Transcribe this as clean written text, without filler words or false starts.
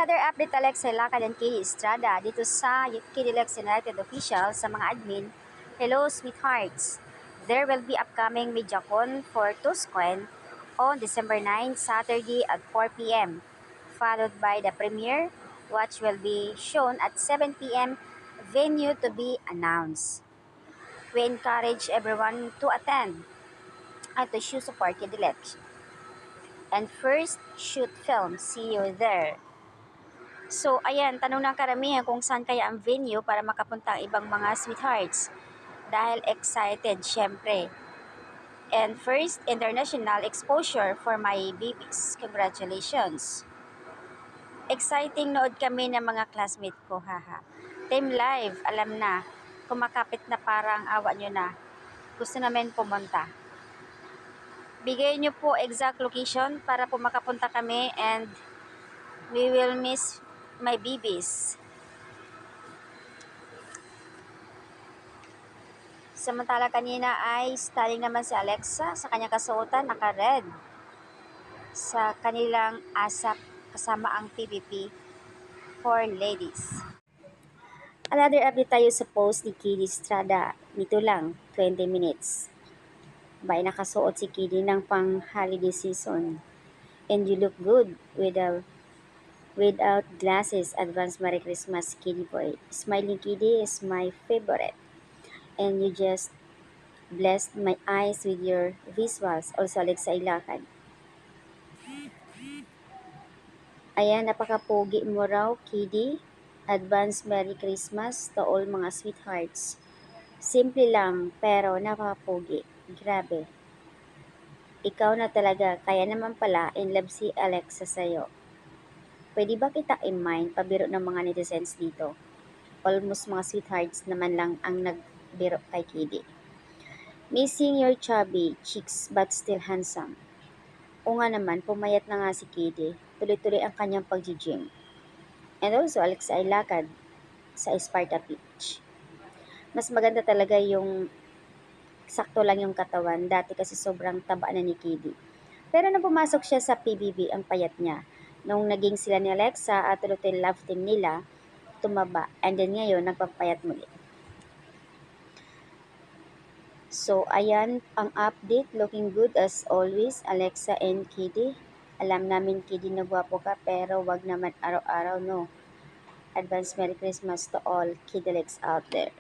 Another update, Alexa Lakad and Katie Estrada dito sa Kidilex United official sa mga admin. Hello, sweethearts. There will be upcoming MediaCon for Tuscoen on December 9, Saturday at 4 p.m. Followed by the premiere, which will be shown at 7 p.m. Venue to be announced. We encourage everyone to attend and to show support Kidilex. And first, shoot film. See you there. So, ayan, tanong ng karamihan kung saan kaya ang venue para makapunta ang ibang mga sweethearts. Dahil excited, syempre. And first, international exposure for my babies. Congratulations. Exciting nood kami ng mga classmate ko, haha. Team Live, alam na. Kumakapit na parang awa nyo na. Gusto namin pumunta. Bigay nyo po exact location para po makapunta kami and we will miss my babies. Samantala kanina ay styling naman si Alexa sa kanyang kasuotan, naka-red. Sa kanilang ASAP kasama ang PVP for ladies. Another update tayo sa post ni Katie Estrada. Nito lang, 20 minutes. Bay nakasuot si Katie ng pang holiday season. And you look good without glasses. Advance Merry Christmas, Katie boy. Smiling Katie is my favorite. And you just blessed my eyes with your visuals. Also, Alexa Ilacad. Ayan, napaka-pogi mo raw, Kiddy. Advance Merry Christmas to all mga sweethearts. Simple lang, pero napaka-pogi. Grabe. Ikaw na talaga, kaya naman pala in love si Alexa sa'yo. Pwede ba kita i-mind pabiro ng mga netizens dito? Almost mga sweethearts naman lang ang nagbiro kay Kiddy. Missing your chubby cheeks but still handsome. O nga naman, pumayat na nga si Kiddy. Tuloy-tuloy ang kanyang pag-gym. And also, Alexa ay lakad sa Sparta Beach. Mas maganda talaga yung sakto lang yung katawan. Dati kasi sobrang taba na ni Kiddy. Pero nung pumasok siya sa PBB, ang payat niya. Nung naging sila ni Alexa at tuloy-tuloy love team nila, tumaba. And then ngayon, nagpapayat muli. So, ayan ang update. Looking good as always, Alexa and Kiddy. Alam namin, Kiddy, na gwapo ka, pero wag naman araw-araw, no? Advance Merry Christmas to all Kidilex out there.